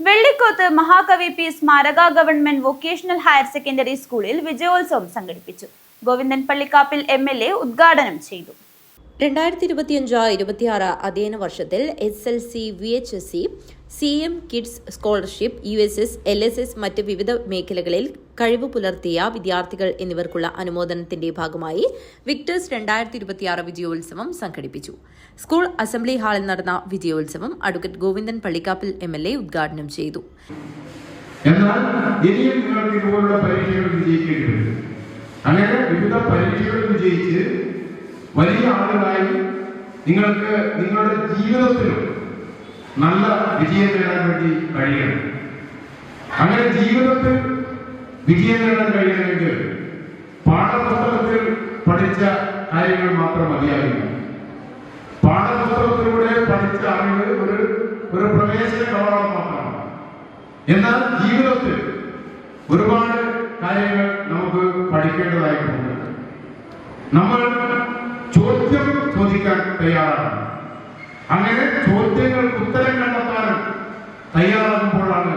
വെള്ളിക്കോത്ത് മഹാകവി പി സ്മാരക government vocational higher secondary സ്കൂളിൽ വിജയോത്സവം സംഘടിപ്പിച്ചു. ഗോവിന്ദൻ പള്ളിക്കാപ്പിൽ MLA ഉദ്ഘാടനം ചെയ്തു. 2025-26 അധ്യയന വർഷത്തിൽ SLC, VHSC, CM kids scholarship, USS, LSS മറ്റ് വിവിധ മേഖലകളിൽ കഴിവ് പുലർത്തിയ വിദ്യാർത്ഥികൾ എന്നിവർക്കുള്ള അനുമോദനത്തിന്റെ ഭാഗമായി വിക്ടേഴ്സ് 2026 വിജയോത്സവം സംഘടിപ്പിച്ചു. സ്കൂൾ അസംബ്ലി ഹാളിൽ നടന്ന വിജയോത്സവം അഡ്വക്കേറ്റ് ഗോവിന്ദൻ പള്ളിക്കാപ്പിൽ MLA ഉദ്ഘാടനം ചെയ്തു. എന്നാൽ ഇനിയും നിങ്ങൾക്ക് ഇതുപോലുള്ള പരീക്ഷകൾ വിജയിക്കേണ്ടി വരും. അങ്ങനെ വിവിധ പരീക്ഷകൾ വിജയിച്ച് വലിയ ആളുകളായി നിങ്ങൾക്ക് നിങ്ങളുടെ ജീവിതത്തിലും നല്ല വിജയം നേടാൻ വേണ്ടി കഴിയണം. അങ്ങനെ ജീവിതത്തിൽ വിജയം നേടാൻ കഴിയണമെങ്കിൽ പാഠപുസ്തകത്തിൽ പഠിച്ച കാര്യങ്ങൾ മാത്രം മതിയാകില്ല. പാഠപുസ്തകത്തിലൂടെ പഠിച്ച അറിവ് ഒരു പ്രവേശന കവാടം മാത്രമാണ്. എന്നാൽ ജീവിതത്തിൽ ഒരുപാട് കാര്യങ്ങൾ നമുക്ക് പഠിക്കേണ്ടതായിട്ടുണ്ട്. നമ്മൾ ചോദ്യം ചോദിക്കാൻ തയ്യാറാണ്. അങ്ങനെ ചോദ്യങ്ങൾക്ക് ഉത്തരം കണ്ടെത്താനും തയ്യാറാകുമ്പോഴാണ്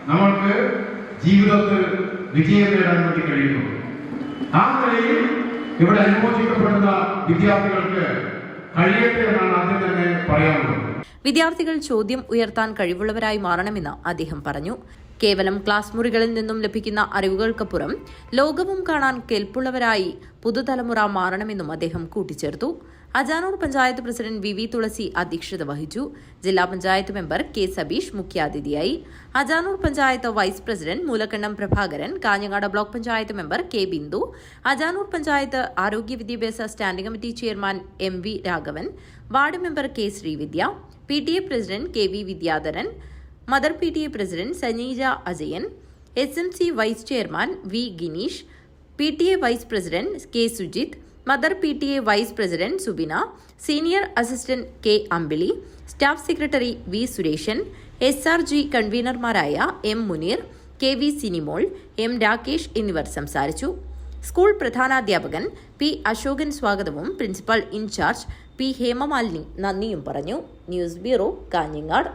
നമ്മൾക്ക് ജീവിതത്തിൽ വിജയം നേടാൻ വേണ്ടി കഴിയുന്നത്. ആ നിലയിൽ ഇവിടെ അനുമോദിക്കപ്പെടുന്ന വിദ്യാർത്ഥികൾക്ക് കഴിയട്ടെ എന്നാണ് ആദ്യം തന്നെ പറയാനുള്ളത്. വിദ്യാർത്ഥികൾ ചോദ്യം ഉയർത്താൻ കഴിവുള്ളവരായി മാറണമെന്ന് അദ്ദേഹം പറഞ്ഞു. കേവലം ക്ലാസ് മുറികളിൽ നിന്നും ലഭിക്കുന്ന അറിവുകൾക്കപ്പുറം ലോകവും കാണാൻ കെൽപ്പുള്ളവരായി പുതുതലമുറ മാറണമെന്നും അദ്ദേഹം കൂട്ടിച്ചേർത്തു. അജാനൂർ പഞ്ചായത്ത് പ്രസിഡന്റ് VV തുളസി അധ്യക്ഷത വഹിച്ചു. ജില്ലാ പഞ്ചായത്ത് മെമ്പർ K സബീഷ് മുഖ്യാതിഥിയായി. Ajanoor panchayat vice president Moolakkannam Prabhakaran, Kanhangad block panchayat member K Bindu, Ajanoor panchayat ആരോഗ്യ വിദ്യാഭ്യാസ standing committee chairman MV Raghavan, ward member K Sreevidya, PTA president KV Vidyadharan, mother PTA president Saneeja Ajayan, SMC vice chairman V Gineesh, PTA vice president K Sujith, mother PTA vice president Subina, senior assistant K അമ്പിളി, staff secretary V Suresan, SRG കൺവീനർമാരായ M Muneer, KV Sinimol, M Rakesh എന്നിവർ സംസാരിച്ചു. School പ്രധാനാധ്യാപകൻ P Ashokan സ്വാഗതവും principal in charge P Hema Malini നന്ദിയും പറഞ്ഞു. News bureau, Kanhangad.